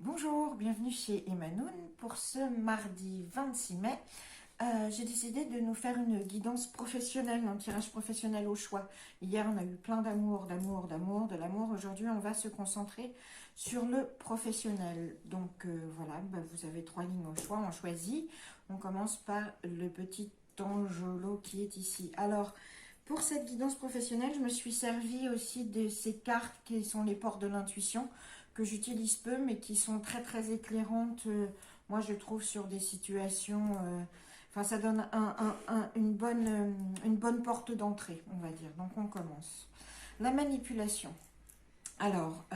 Bonjour, bienvenue chez Emanoun. Pour ce mardi 26 mai, j'ai décidé de nous faire une guidance professionnelle, un tirage professionnel au choix. Hier, on a eu plein d'amour, de l'amour. Aujourd'hui, on va se concentrer sur le professionnel. Donc voilà, vous avez 3 lignes au choix, on choisit. On commence par le petit Angelo qui est ici. Alors, pour cette guidance professionnelle, je me suis servi aussi de ces cartes qui sont les portes de l'intuition, que j'utilise peu, mais qui sont très très éclairantes, moi je trouve, sur des situations. Enfin, ça donne une bonne porte d'entrée, on va dire. Donc on commence. La manipulation. Alors,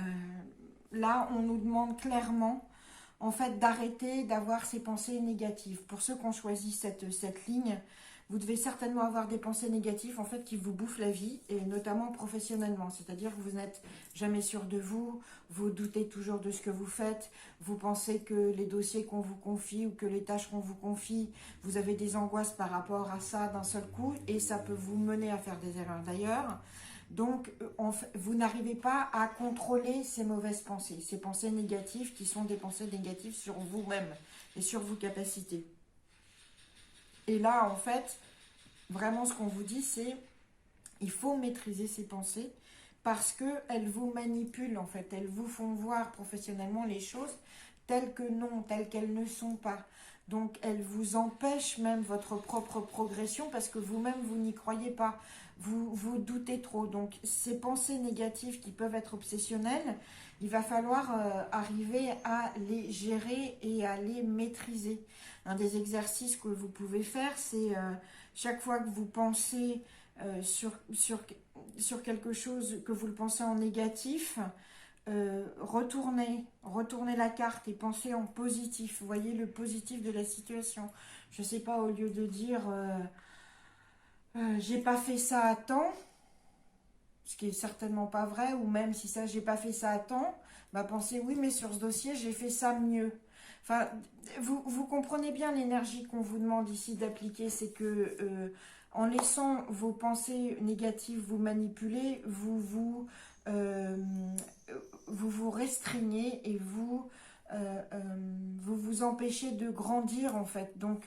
là, on nous demande clairement, en fait, d'arrêter d'avoir ces pensées négatives. Pour ceux qui ont choisi cette ligne, vous devez certainement avoir des pensées négatives, en fait, qui vous bouffent la vie, et notamment professionnellement. C'est-à-dire que vous n'êtes jamais sûr de vous, vous doutez toujours de ce que vous faites, vous pensez que les dossiers qu'on vous confie ou que les tâches qu'on vous confie, vous avez des angoisses par rapport à ça d'un seul coup, et ça peut vous mener à faire des erreurs d'ailleurs. Donc, vous n'arrivez pas à contrôler ces mauvaises pensées, ces pensées négatives qui sont des pensées négatives sur vous-même et sur vos capacités. Et là, en fait, vraiment ce qu'on vous dit, c'est il faut maîtriser ces pensées parce qu'elles vous manipulent, en fait. Elles vous font voir professionnellement les choses telles que non, telles qu'elles ne sont pas. Donc, elles vous empêchent même votre propre progression parce que vous-même, vous n'y croyez pas. Vous doutez trop. Donc, ces pensées négatives qui peuvent être obsessionnelles, il va falloir arriver à les gérer et à les maîtriser. Un des exercices que vous pouvez faire, c'est chaque fois que vous pensez sur quelque chose, que vous le pensez en négatif, retournez la carte et pensez en positif. Vous voyez le positif de la situation. Je ne sais pas, au lieu de dire j'ai pas fait ça à temps, ce qui est certainement pas vrai, ou même si ça j'ai pas fait ça à temps, bah pensez oui, mais sur ce dossier j'ai fait ça mieux. Enfin, vous comprenez bien l'énergie qu'on vous demande ici d'appliquer, c'est que en laissant vos pensées négatives vous manipuler, euh, vous restreignez et vous empêchez de grandir, en fait. Donc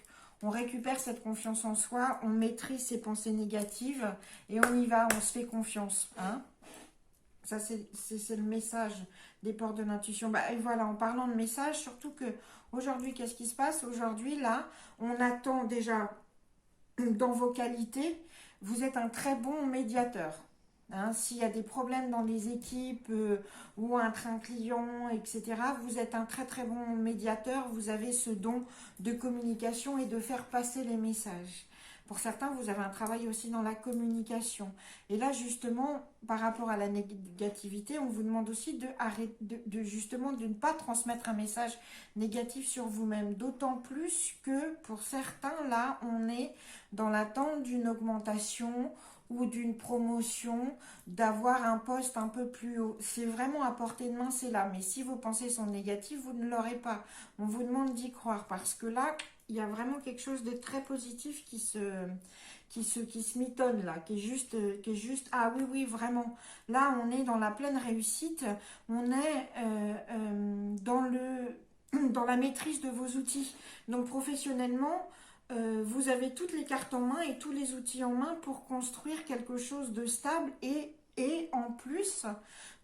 on récupère cette confiance en soi, on maîtrise ses pensées négatives et on y va, on se fait confiance, hein. Ça, c'est le message des portes de l'intuition. Bah, et voilà, en parlant de message, surtout que aujourd'hui, qu'est-ce qui se passe? Aujourd'hui, là, on attend déjà, dans vos qualités, vous êtes un très bon médiateur. Hein, s'il y a des problèmes dans les équipes ou entre un client, etc., vous êtes un très très bon médiateur. Vous avez ce don de communication et de faire passer les messages. Pour certains, vous avez un travail aussi dans la communication. Et là, justement, par rapport à la négativité, on vous demande aussi justement de ne pas transmettre un message négatif sur vous-même. D'autant plus que pour certains, là, on est dans l'attente d'une augmentation ou d'une promotion, d'avoir un poste un peu plus haut. C'est vraiment à portée de main, c'est là. Mais si vos pensées sont négatives, vous ne l'aurez pas. On vous demande d'y croire parce que là, il y a vraiment quelque chose de très positif qui se mitonne là, qui est juste, ah oui, oui, vraiment. Là, on est dans la pleine réussite, on est dans la maîtrise de vos outils. Donc professionnellement, vous avez toutes les cartes en main et tous les outils en main pour construire quelque chose de stable et en plus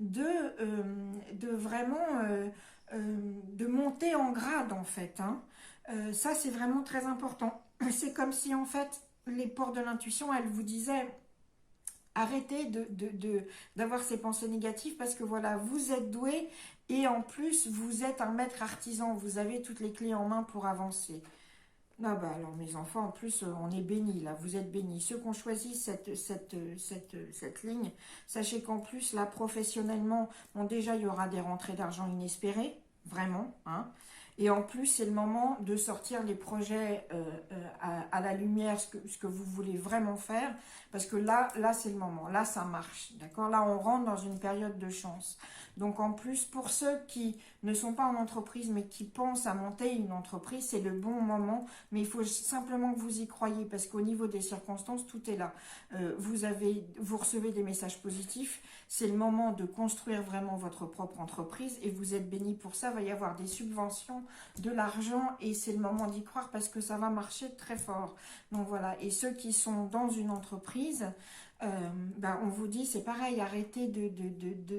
de vraiment de monter en grade, en fait, hein. Ça, c'est vraiment très important. C'est comme si, en fait, les portes de l'intuition, elles vous disaient arrêtez d'avoir ces pensées négatives parce que voilà, vous êtes doué et en plus, vous êtes un maître artisan. Vous avez toutes les clés en main pour avancer. Ah bah alors mes enfants, en plus, on est bénis là, vous êtes bénis. Ceux qui ont choisi cette ligne, sachez qu'en plus, là, professionnellement, bon déjà, il y aura des rentrées d'argent inespérées, vraiment, hein. Et en plus, c'est le moment de sortir les projets à la lumière, ce que vous voulez vraiment faire, parce que là c'est le moment, là, ça marche, d'accord? Là, on rentre dans une période de chance. Donc en plus, pour ceux qui ne sont pas en entreprise mais qui pensent à monter une entreprise, c'est le bon moment. Mais il faut simplement que vous y croyez parce qu'au niveau des circonstances, tout est là. Vous recevez des messages positifs. C'est le moment de construire vraiment votre propre entreprise et vous êtes béni pour ça. Il va y avoir des subventions, de l'argent et c'est le moment d'y croire parce que ça va marcher très fort. Donc voilà. Et ceux qui sont dans une entreprise, on vous dit, c'est pareil, arrêtez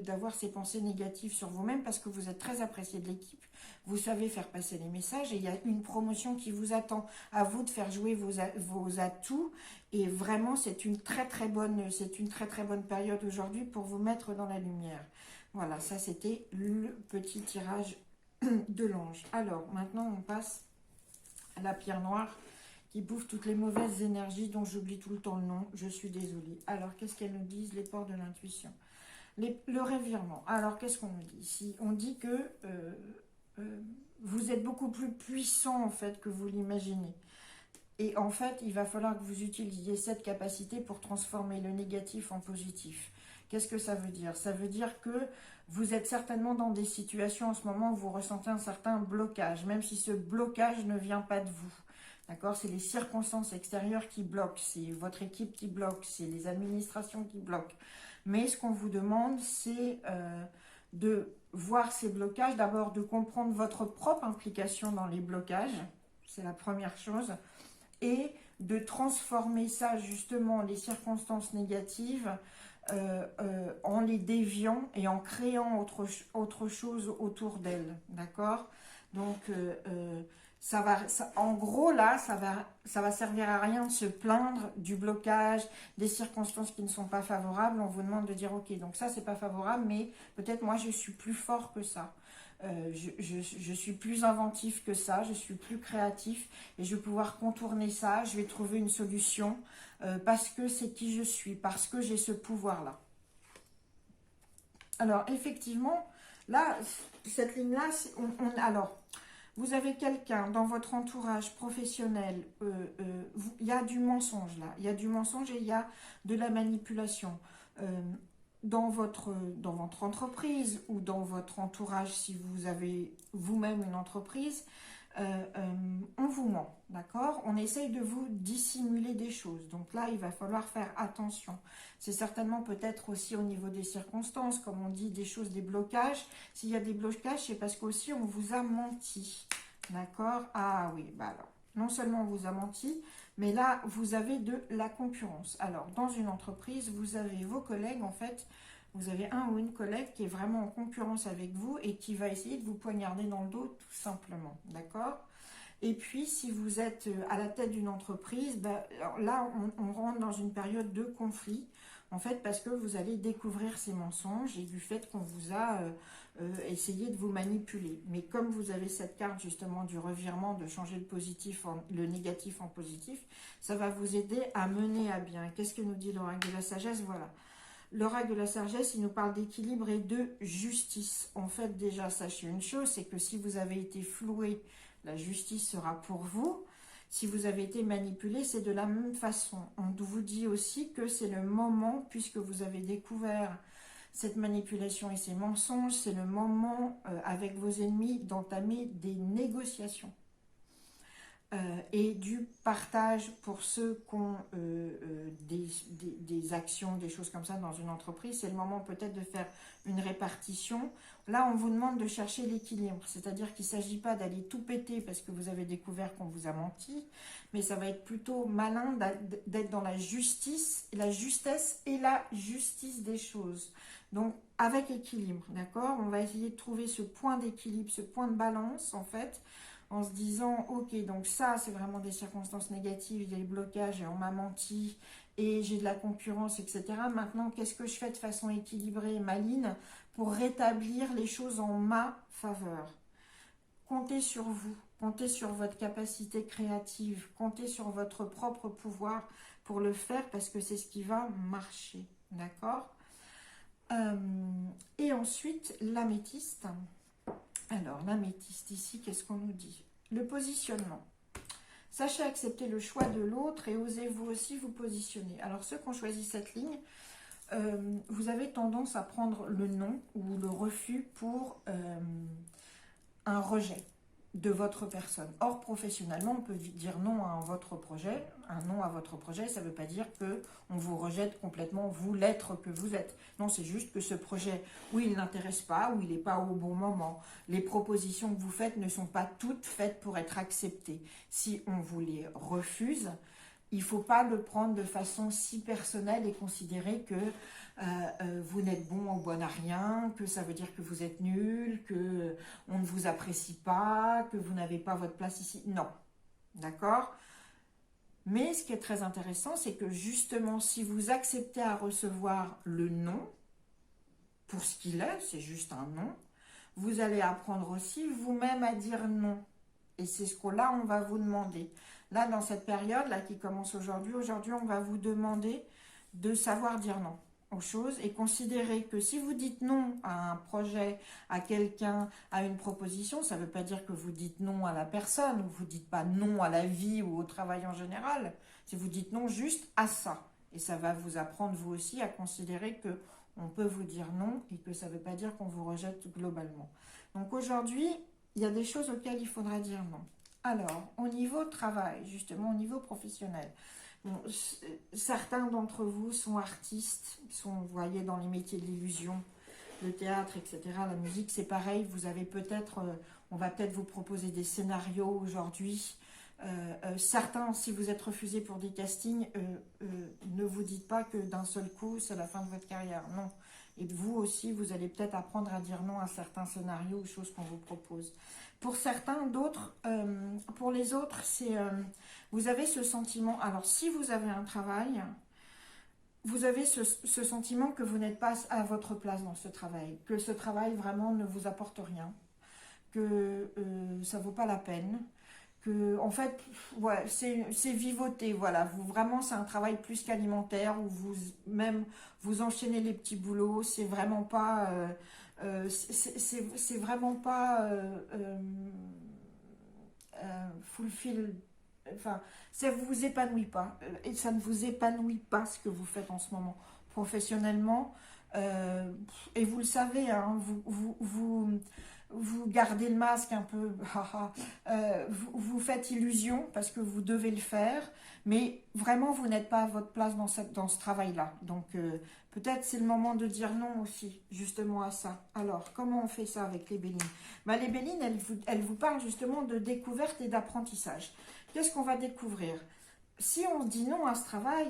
d'avoir ces pensées négatives sur vous-même parce que vous êtes très apprécié de l'équipe, vous savez faire passer les messages et il y a une promotion qui vous attend. À vous de faire jouer vos atouts et vraiment c'est une très très bonne période aujourd'hui pour vous mettre dans la lumière. Voilà, ça c'était le petit tirage de l'ange. Alors maintenant on passe à la pierre noire qui bouffe toutes les mauvaises énergies dont j'oublie tout le temps le nom, je suis désolée. Alors, qu'est-ce qu'elles nous disent? Les ports de l'intuition. Le revirement. Alors, qu'est-ce qu'on nous dit ici? On dit que vous êtes beaucoup plus puissant, en fait, que vous l'imaginez. Et en fait, il va falloir que vous utilisiez cette capacité pour transformer le négatif en positif. Qu'est-ce que ça veut dire? Ça veut dire que vous êtes certainement dans des situations en ce moment où vous ressentez un certain blocage, même si ce blocage ne vient pas de vous. D'accord? C'est les circonstances extérieures qui bloquent, c'est votre équipe qui bloque, c'est les administrations qui bloquent. Mais ce qu'on vous demande, c'est de voir ces blocages, d'abord de comprendre votre propre implication dans les blocages, c'est la première chose, et de transformer ça, justement, les circonstances négatives, en les déviant et en créant autre chose autour d'elles. D'accord? Donc, en gros, là, ça va servir à rien de se plaindre du blocage, des circonstances qui ne sont pas favorables. On vous demande de dire, ok, donc ça, c'est pas favorable, mais peut-être moi, je suis plus fort que ça. Je suis plus inventif que ça, je suis plus créatif et je vais pouvoir contourner ça, je vais trouver une solution parce que c'est qui je suis, parce que j'ai ce pouvoir-là. Alors, effectivement, là, cette ligne-là, alors, vous avez quelqu'un dans votre entourage professionnel, il y a du mensonge là, il y a du mensonge et il y a de la manipulation. Dans votre entreprise ou dans votre entourage, si vous avez vous-même une entreprise, on vous ment, d'accord? On essaye de vous dissimuler des choses. Donc là, il va falloir faire attention. C'est certainement peut-être aussi au niveau des circonstances, comme on dit, des choses, des blocages. S'il y a des blocages, c'est parce qu'aussi on vous a menti, d'accord? Ah oui, bah alors, non seulement on vous a menti, mais là, vous avez de la concurrence. Alors, dans une entreprise, vous avez vos collègues, en fait, vous avez un ou une collègue qui est vraiment en concurrence avec vous et qui va essayer de vous poignarder dans le dos, tout simplement, d'accord? Et puis, si vous êtes à la tête d'une entreprise, ben, là, on rentre dans une période de conflit, en fait, parce que vous allez découvrir ces mensonges et du fait qu'on vous a essayé de vous manipuler. Mais comme vous avez cette carte, justement, du revirement, de changer le négatif en positif, ça va vous aider à mener à bien. Qu'est-ce que nous dit l'oracle de la sagesse? Voilà. L'oracle de la sagesse, il nous parle d'équilibre et de justice. En fait, déjà, sachez une chose, c'est que si vous avez été floué, la justice sera pour vous. Si vous avez été manipulé, c'est de la même façon. On vous dit aussi que c'est le moment, puisque vous avez découvert cette manipulation et ces mensonges, c'est le moment avec vos ennemis d'entamer des négociations. Et du partage pour ceux qui ont des actions, des choses comme ça dans une entreprise. C'est le moment peut-être de faire une répartition. Là, on vous demande de chercher l'équilibre, c'est-à-dire qu'il ne s'agit pas d'aller tout péter parce que vous avez découvert qu'on vous a menti, mais ça va être plutôt malin d'être dans la justesse et la justice des choses. Donc, avec équilibre, d'accord? On va essayer de trouver ce point d'équilibre, ce point de balance, en fait, en se disant, ok, donc ça, c'est vraiment des circonstances négatives, il y a des blocages et on m'a menti et j'ai de la concurrence, etc. Maintenant, qu'est-ce que je fais de façon équilibrée et maligne pour rétablir les choses en ma faveur? Comptez sur vous, comptez sur votre capacité créative, comptez sur votre propre pouvoir pour le faire parce que c'est ce qui va marcher, d'accord? Et ensuite, l'améthyste. Alors, l'améthyste, ici, qu'est-ce qu'on nous dit? Le positionnement. Sachez accepter le choix de l'autre et osez vous aussi vous positionner. Alors, ceux qui ont choisi cette ligne, vous avez tendance à prendre le non ou le refus pour un rejet de votre personne. Or, professionnellement, on peut dire non à votre projet. Un non à votre projet, ça ne veut pas dire qu'on vous rejette complètement, vous, l'être que vous êtes. Non, c'est juste que ce projet, oui, il n'intéresse pas, ou il n'est pas au bon moment. Les propositions que vous faites ne sont pas toutes faites pour être acceptées. Si on vous les refuse, il ne faut pas le prendre de façon si personnelle et considérer que vous n'êtes bon ou bonne à rien, que ça veut dire que vous êtes nul, que on ne vous apprécie pas, que vous n'avez pas votre place ici. Non, d'accord? Mais ce qui est très intéressant, c'est que justement, si vous acceptez à recevoir le non, pour ce qu'il est, c'est juste un non, vous allez apprendre aussi vous-même à dire non. Et c'est ce qu'on là, on va vous demander. Là, dans cette période-là qui commence aujourd'hui, on va vous demander de savoir dire non aux choses et considérer que si vous dites non à un projet, à quelqu'un, à une proposition, ça ne veut pas dire que vous dites non à la personne, ou vous ne dites pas non à la vie ou au travail en général. Si vous dites non juste à ça. Et ça va vous apprendre vous aussi à considérer que on peut vous dire non et que ça ne veut pas dire qu'on vous rejette globalement. Donc aujourd'hui, il y a des choses auxquelles il faudra dire non. Alors, au niveau travail, justement, au niveau professionnel, bon, certains d'entre vous sont artistes, vous voyez, dans les métiers de l'illusion, le théâtre, etc., la musique, c'est pareil, vous avez peut-être, on va peut-être vous proposer des scénarios aujourd'hui. Certains, si vous êtes refusé pour des castings, ne vous dites pas que d'un seul coup, c'est la fin de votre carrière, non. Et vous aussi, vous allez peut-être apprendre à dire non à certains scénarios ou choses qu'on vous propose. Pour certains, d'autres, pour les autres, c'est vous avez ce sentiment. Alors, si vous avez un travail, vous avez ce sentiment que vous n'êtes pas à votre place dans ce travail, que ce travail vraiment ne vous apporte rien, que ça ne vaut pas la peine, que en fait, ouais, c'est vivoter, voilà. Vraiment, c'est un travail plus qu'alimentaire où vous enchaînez les petits boulots. C'est vraiment pas, c'est vraiment pas fulfill. Enfin, ça ne vous épanouit pas et ça ne vous épanouit pas ce que vous faites en ce moment professionnellement. Et vous le savez, hein, vous gardez le masque un peu, vous faites illusion parce que vous devez le faire, mais vraiment vous n'êtes pas à votre place dans ce travail-là. Donc peut-être c'est le moment de dire non aussi, justement à ça. Alors, comment on fait ça avec les Bélines? Les Bélines, elles vous parlent justement de découverte et d'apprentissage. Qu'est-ce qu'on va découvrir? Si on dit non à ce travail,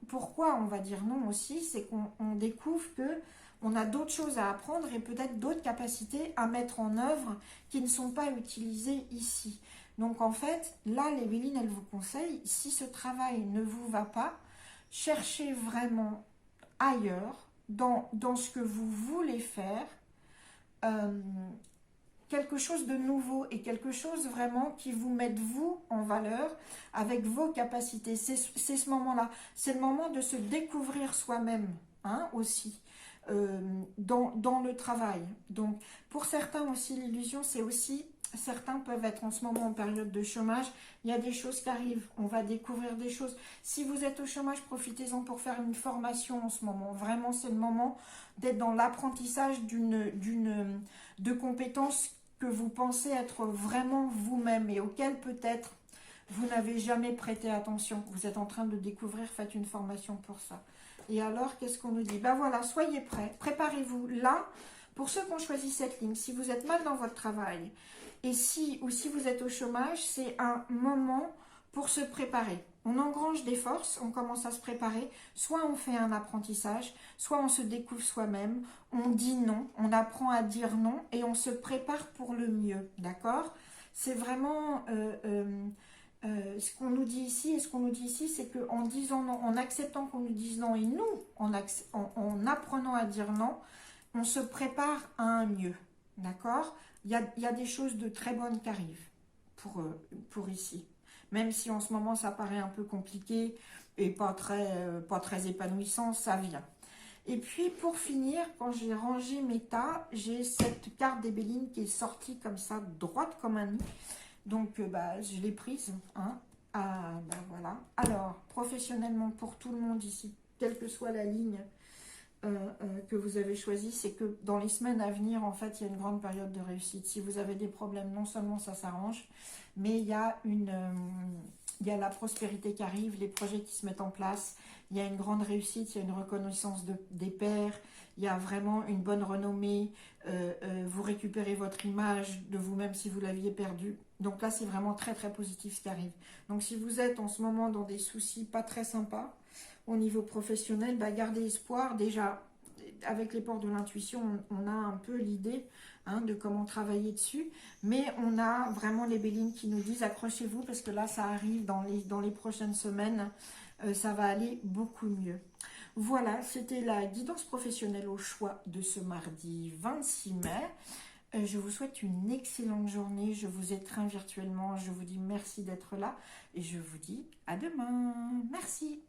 pourquoi on va dire non aussi? C'est qu'on découvre que on a d'autres choses à apprendre et peut-être d'autres capacités à mettre en œuvre qui ne sont pas utilisées ici. Donc en fait, là, les Bélines, elles vous conseillent, si ce travail ne vous va pas, cherchez vraiment ailleurs, dans ce que vous voulez faire, quelque chose de nouveau et quelque chose vraiment qui vous mette vous en valeur avec vos capacités. C'est ce moment-là. C'est le moment de se découvrir soi-même, hein, aussi. Dans le travail. Donc, pour certains aussi, l'illusion, c'est aussi, certains peuvent être en ce moment en période de chômage, il y a des choses qui arrivent, on va découvrir des choses. Si vous êtes au chômage, profitez-en pour faire une formation en ce moment. Vraiment, c'est le moment d'être dans l'apprentissage de compétences que vous pensez être vraiment vous-même et auxquelles peut-être vous n'avez jamais prêté attention. Vous êtes en train de découvrir, faites une formation pour ça. Et alors, qu'est-ce qu'on nous dit? Ben voilà, soyez prêts, préparez-vous. Là, pour ceux qui ont choisi cette ligne, si vous êtes mal dans votre travail, ou si vous êtes au chômage, c'est un moment pour se préparer. On engrange des forces, on commence à se préparer. Soit on fait un apprentissage, soit on se découvre soi-même, on dit non, on apprend à dire non et on se prépare pour le mieux, d'accord? C'est vraiment... ce qu'on nous dit ici, c'est qu'en disant non, en acceptant qu'on nous dise non, et nous, en apprenant à dire non, on se prépare à un mieux, d'accord? Il y a des choses de très bonnes qui arrivent pour ici. Même si en ce moment, ça paraît un peu compliqué et pas très épanouissant, ça vient. Et puis, pour finir, quand j'ai rangé mes tas, j'ai cette carte des Bélines qui est sortie comme ça, droite comme un nid. Donc, je l'ai prise. Hein. Voilà. Alors, professionnellement, pour tout le monde ici, quelle que soit la ligne, que vous avez choisi, c'est que dans les semaines à venir, en fait, il y a une grande période de réussite. Si vous avez des problèmes, non seulement ça s'arrange, mais il y a la prospérité qui arrive, les projets qui se mettent en place, il y a une grande réussite, il y a une reconnaissance des pairs, il y a vraiment une bonne renommée, vous récupérez votre image de vous-même si vous l'aviez perdue. Donc là, c'est vraiment très très positif ce qui arrive. Donc si vous êtes en ce moment dans des soucis pas très sympas au niveau professionnel, bah, gardez espoir. Déjà, avec les ports de l'intuition, on a un peu l'idée de comment travailler dessus, mais on a vraiment les béline qui nous disent accrochez-vous parce que là, ça arrive dans les prochaines semaines, ça va aller beaucoup mieux. Voilà, c'était la guidance professionnelle au choix de ce mardi 26 mai. Je vous souhaite une excellente journée. Je vous étreins virtuellement. Je vous dis merci d'être là et je vous dis à demain. Merci.